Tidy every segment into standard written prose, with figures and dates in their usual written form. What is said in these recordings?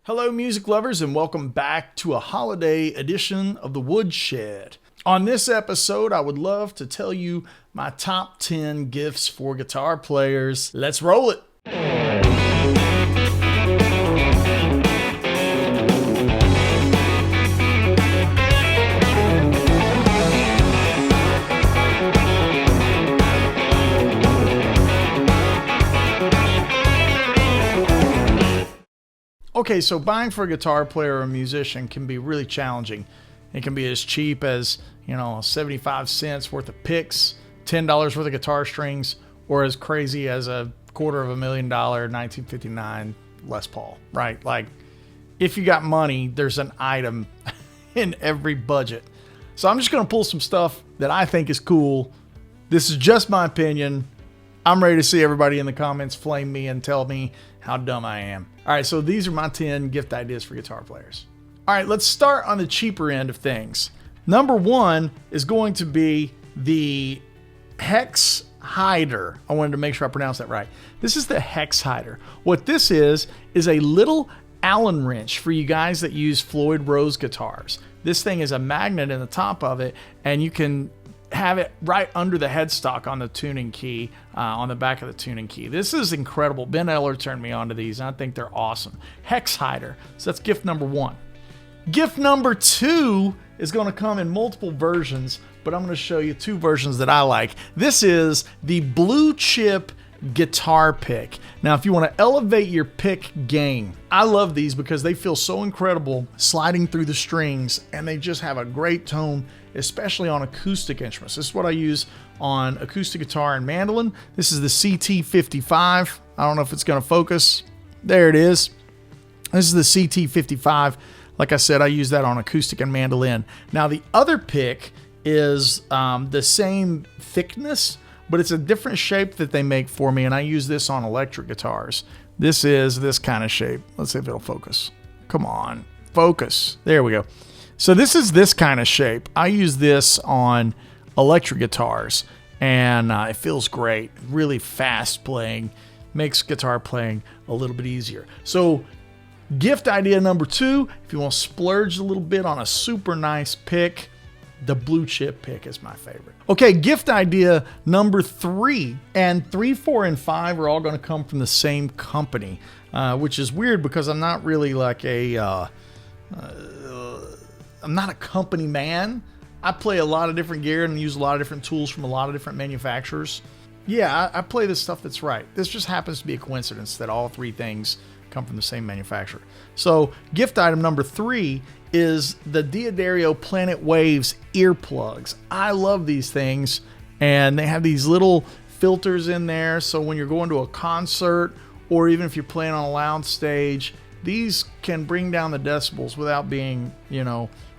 Hello music lovers, and welcome back to a holiday edition of The Woodshed. On this episode, I would love to tell you my top 10 gifts for guitar players. Let's roll it. Okay, so buying for a guitar player or a musician can be really challenging. It can be as cheap as, 75 cents worth of picks, $10 worth of guitar strings, or as crazy as a $250,000 1959 Les Paul, right? Like, if you got money, there's an item in every budget. So I'm just going to pull some stuff that I think is cool. This is just my opinion. I'm ready to see everybody in the comments flame me and tell me how dumb I am. All right, so these are my 10 gift ideas for guitar players. All right, let's start on the cheaper end of things. Number one is going to be the Hex Hider. I wanted to make sure I pronounced that right. This is the Hex Hider. What this is a little Allen wrench for you guys that use Floyd Rose guitars. This thing is a magnet in the top of it, and you can have it right under the headstock on the tuning key, on the back of the tuning key. This is incredible. Ben Eller turned me on to these, and I think they're awesome. Hex Hider. So that's gift number one. Gift number two is going to come in multiple versions, but I'm going to show you two versions that I like. This is the Blue Chip guitar pick. Now, if you want to elevate your pick game, I love these because they feel so incredible sliding through the strings, and they just have a great tone, especially on acoustic instruments. This is what I use on acoustic guitar and mandolin. This is the CT55. I don't know if it's going to focus. There it is. This is the CT55. Like I said, I use that on acoustic and mandolin. Now, the other pick is the same thickness, but it's a different shape that they make for me, and I use this on electric guitars. This is this kind of shape. Let's see if it'll focus. Come on, focus. There we go. So this is this kind of shape. I use this on electric guitars, and it feels great. Really fast playing, makes guitar playing a little bit easier. So gift idea number two, if you want to splurge a little bit on a super nice pick, the Blue Chip pick is my favorite. Okay, gift idea number three, and 3, 4, and 5 are all going to come from the same company, which is weird because I'm not really like I'm not a company man. I play a lot of different gear and use a lot of different tools from a lot of different manufacturers. Yeah, I play the stuff that's right. This just happens to be a coincidence that all three things come from the same manufacturer. So gift item number 3 is the Guitarists Planet Waves earplugs. I love these things, and they have these little filters in there, so when you're going to a concert or even if you're playing on a loud stage, these can bring down the decibels without being,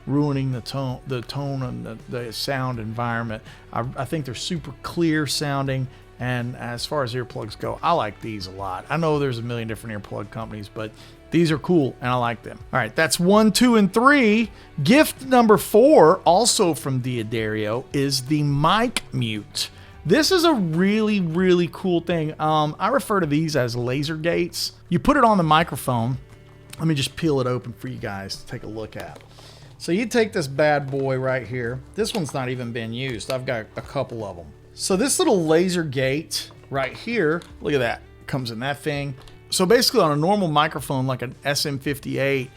ruining the tone and the sound environment. I think they're super clear sounding, and as far as earplugs go, I like these a lot. I know there's a million different earplug companies, but these are cool, and I like them. All right, that's 1, 2, and 3. Gift number 4, also from Guitarists, is the mic mute. This is a really, really cool thing. I refer to these as laser gates. You put it on the microphone. Let me just peel it open for you guys to take a look at. So you take this bad boy right here. This one's not even been used. I've got a couple of them. So this little laser gate right here, look at that, comes in that thing. So basically on a normal microphone like an SM58,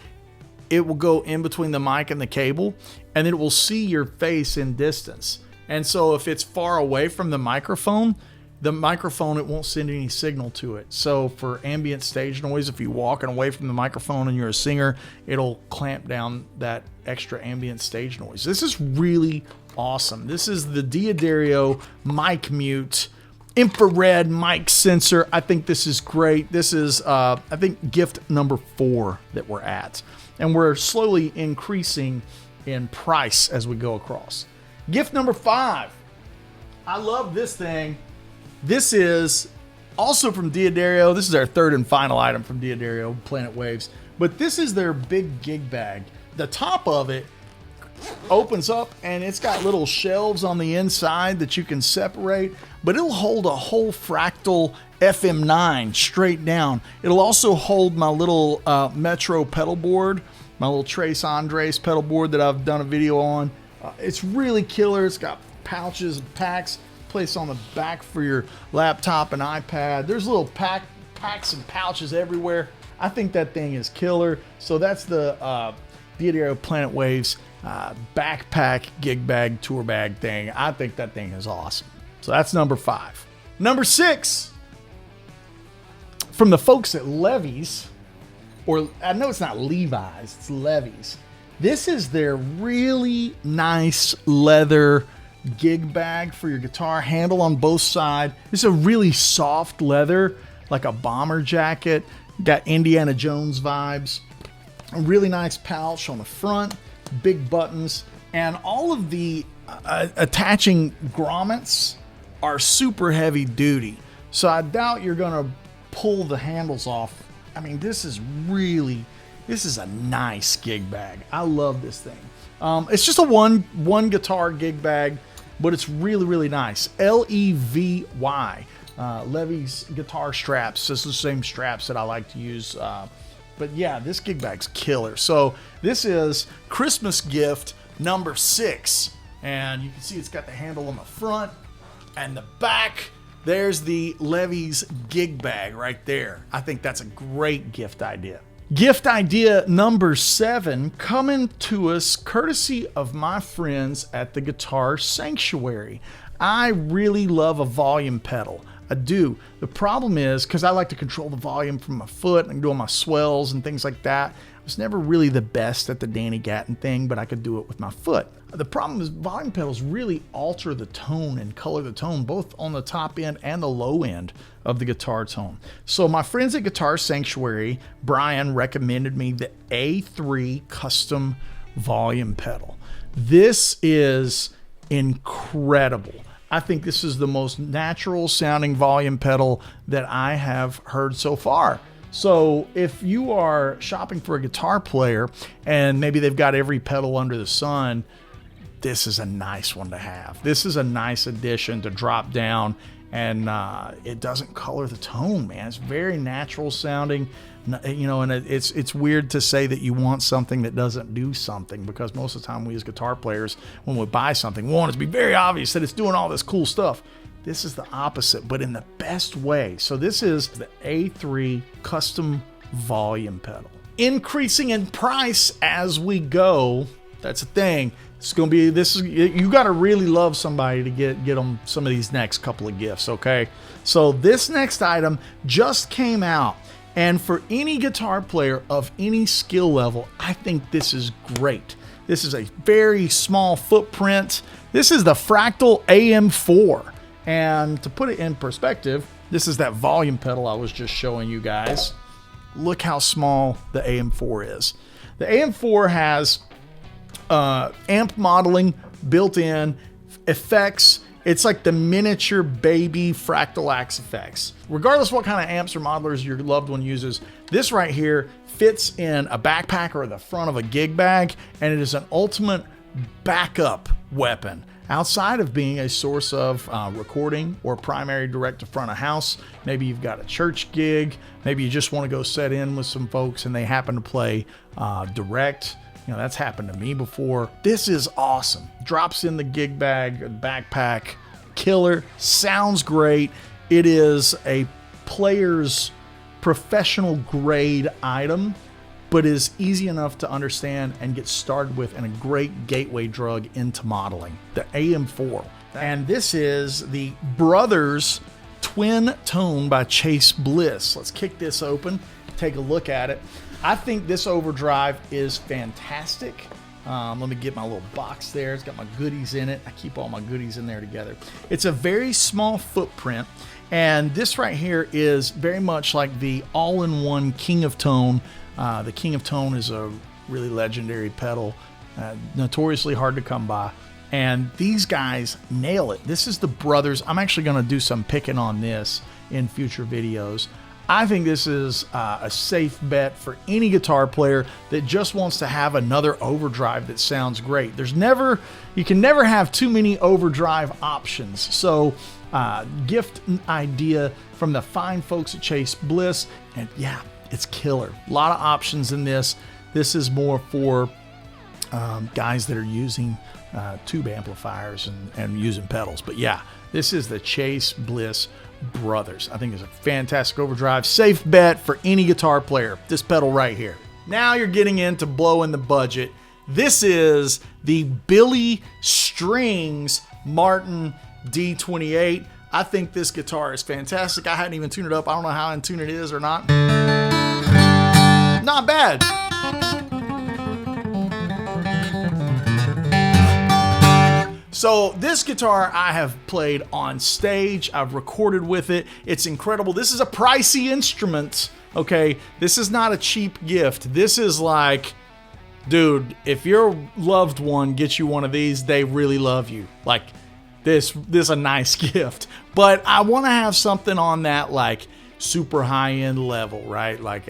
it will go in between the mic and the cable, and it will see your face in distance. And so if it's far away from the microphone, it won't send any signal to it. So for ambient stage noise, if you're walking away from the microphone and you're a singer, it'll clamp down that extra ambient stage noise. This is really awesome. This is the Guitarists mic mute infrared mic sensor. I think this is great. This is, I think, gift number 4 that we're at. And we're slowly increasing in price as we go across. Gift number 5. I love this thing. This is also from Guitarists. This is our third and final item from Guitarists, Planet Waves. But this is their big gig bag. The top of it opens up and it's got little shelves on the inside that you can separate, but it'll hold a whole Fractal FM9 straight down. It'll also hold my little Metro pedal board, my little Trace Andres pedal board that I've done a video on. It's really killer. It's got pouches and packs placed on the back for your laptop and iPad. There's little packs and pouches everywhere. I think that thing is killer. So that's the Guitarists Planet Waves backpack gig bag tour bag thing. I think that thing is awesome. So that's number 5. Number 6, from the folks at Levy's, or I know it's not Levi's, it's Levy's. This is their really nice leather gig bag for your guitar, handle on both sides. It's a really soft leather, like a bomber jacket. Got Indiana Jones vibes. A really nice pouch on the front, big buttons, and all of the attaching grommets are super heavy duty. So I doubt you're gonna pull the handles off. I mean, this is a nice gig bag. I love this thing. It's just a one guitar gig bag, but it's really, really nice. Levy. Levy's guitar straps. This is the same straps that I like to use. But yeah, this gig bag's killer. So this is Christmas gift number 6. And you can see it's got the handle on the front and the back. There's the Levy's gig bag right there. I think that's a great gift idea. Gift idea number 7 coming to us courtesy of my friends at the Guitar Sanctuary. I really love a volume pedal. I do. The problem is, because I like to control the volume from my foot and do all my swells and things like that, I was never really the best at the Danny Gatton thing, but I could do it with my foot. The problem is volume pedals really alter the tone and color the tone, both on the top end and the low end of the guitar tone. So my friends at Guitar Sanctuary, Brian, recommended me the A3 custom volume pedal. This is incredible. I think this is the most natural sounding volume pedal that I have heard so far. So if you are shopping for a guitar player and maybe they've got every pedal under the sun, this is a nice one to have. This is a nice addition to drop down, and it doesn't color the tone, man. It's very natural sounding, you know, and it's weird to say that you want something that doesn't do something, because most of the time we as guitar players, when we buy something, we want it to be very obvious that it's doing all this cool stuff. This is the opposite, but in the best way. So this is the A3 custom volume pedal. Increasing in price as we go. That's a thing. It's going to be, you got to really love somebody to get them some of these next couple of gifts, okay? So this next item just came out, and for any guitar player of any skill level, I think this is great. This is a very small footprint. This is the Fractal AM4. And to put it in perspective, this is that volume pedal I was just showing you guys. Look how small the AM4 is. The AM4 has amp modeling built in, effects. It's like the miniature baby Fractal Axe effects. Regardless what kind of amps or modelers your loved one uses, this right here fits in a backpack or the front of a gig bag, and it is an ultimate backup weapon. Outside of being a source of recording or primary direct to front of house, maybe you've got a church gig, maybe you just want to go set in with some folks and they happen to play direct. You know, that's happened to me before. This is awesome. Drops in the gig bag, backpack, killer, sounds great. It is a player's professional grade item, but is easy enough to understand and get started with, and a great gateway drug into modeling. The AM4. And this is the Brothers Twin Tone by Chase Bliss. Let's kick this open, take a look at it. I think this overdrive is fantastic. Let me get my little box there. It's got my goodies in it. I keep all my goodies in there together. It's a very small footprint, and this right here is very much like the all-in-one King of Tone. The King of Tone is a really legendary pedal, notoriously hard to come by, and these guys nail it. This is the Brothers. I'm actually going to do some picking on this in future videos. I think this is a safe bet for any guitar player that just wants to have another overdrive that sounds great. You can never have too many overdrive options. So gift idea from the fine folks at Chase Bliss, and yeah, it's killer. A lot of options in this. This is more for guys that are using tube amplifiers and using pedals. But yeah, this is the Chase Bliss Brothers. I think it's a fantastic overdrive. Safe bet for any guitar player. This pedal right here. Now you're getting into blowing the budget. This is the Billy Strings Martin D28. I think this guitar is fantastic. I hadn't even tuned it up. I don't know how in tune it is or not. Not bad. So this guitar I have played on stage. I've recorded with it. It's incredible. This is a pricey instrument, okay? This is not a cheap gift. This is like, dude, if your loved one gets you one of these, they really love you. Like, this is a nice gift. But I want to have something on that, like, super high-end level, right? Like,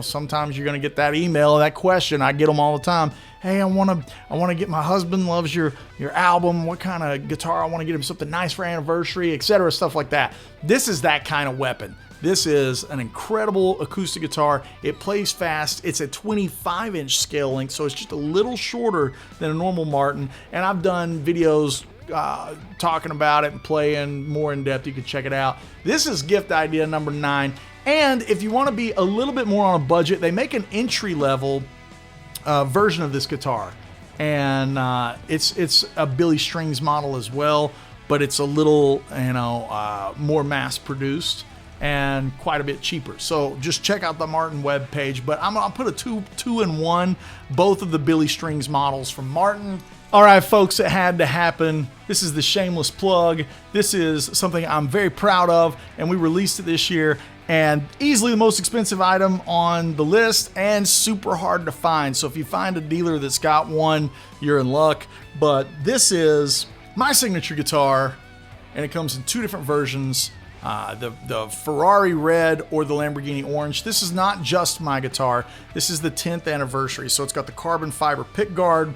sometimes you're going to get that email, that question. I get them all the time. Hey, I want to get, my husband loves your album. What kind of guitar? I want to get him something nice for anniversary, etc., stuff like that. This is that kind of weapon. This is an incredible acoustic guitar. It plays fast. It's a 25-inch scale length, so it's just a little shorter than a normal Martin. And I've done videos talking about it and playing more in depth. You can check it out. This is gift idea number 9. And if you want to be a little bit more on a budget, they make an entry-level version of this guitar, and it's a Billy Strings model as well, but it's a little more mass-produced and quite a bit cheaper. So just check out the Martin webpage. But I'm gonna put a two in one, both of the Billy Strings models from Martin. All right, folks, it had to happen. This is the shameless plug. This is something I'm very proud of, and we released it this year, and easily the most expensive item on the list and super hard to find. So if you find a dealer that's got one, you're in luck. But this is my signature guitar, and it comes in 2 different versions, the Ferrari red or the Lamborghini orange. This is not just my guitar. This is the 10th anniversary. So it's got the carbon fiber pickguard,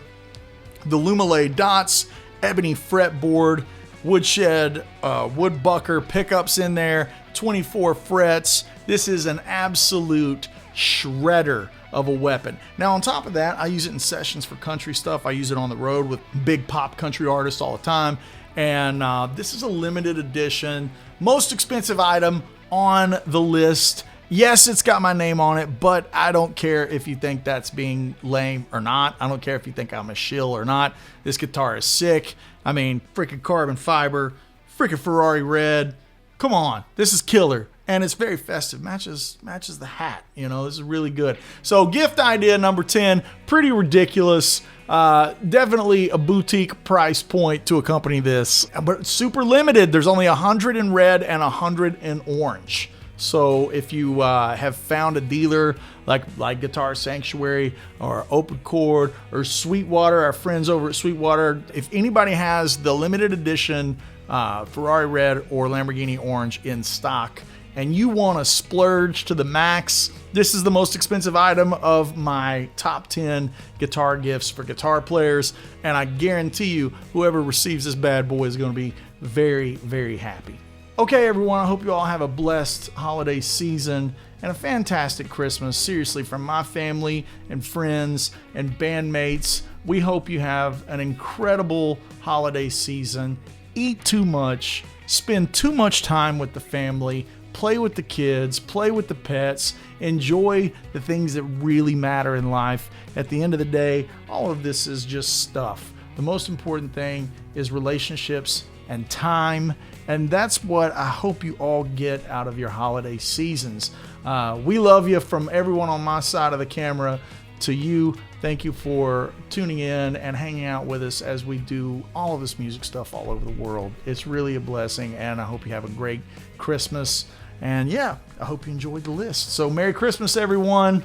the Lumilé dots, ebony fretboard, woodshed, woodbucker pickups in there, 24 frets. This is an absolute shredder of a weapon. Now on top of that, I use it in sessions for country stuff. I use it on the road with big pop country artists all the time. And this is a limited edition, most expensive item on the list. Yes, it's got my name on it, but I don't care if you think that's being lame or not. I don't care if you think I'm a shill or not. This guitar is sick. I mean, freaking carbon fiber, freaking Ferrari red. Come on, this is killer. And it's very festive, matches the hat. This is really good. So gift idea number 10, pretty ridiculous. Definitely a boutique price point to accompany this, but super limited. There's only 100 in red and 100 in orange. So if you have found a dealer like Guitar Sanctuary or Open Chord or Sweetwater, our friends over at Sweetwater, if anybody has the limited edition Ferrari red or Lamborghini orange in stock and you want to splurge to the max, this is the most expensive item of my top 10 guitar gifts for guitar players. And I guarantee you, whoever receives this bad boy is going to be very, very happy. Okay, everyone, I hope you all have a blessed holiday season and a fantastic Christmas. Seriously, from my family and friends and bandmates, we hope you have an incredible holiday season. Eat too much, spend too much time with the family, play with the kids, play with the pets, enjoy the things that really matter in life. At the end of the day, all of this is just stuff. The most important thing is relationships and time, and that's what I hope you all get out of your holiday seasons. We love you from everyone on my side of the camera to you. Thank you for tuning in and hanging out with us as we do all of this music stuff all over the world. It's really a blessing, and I hope you have a great Christmas. And yeah, I hope you enjoyed the list. So Merry Christmas, everyone.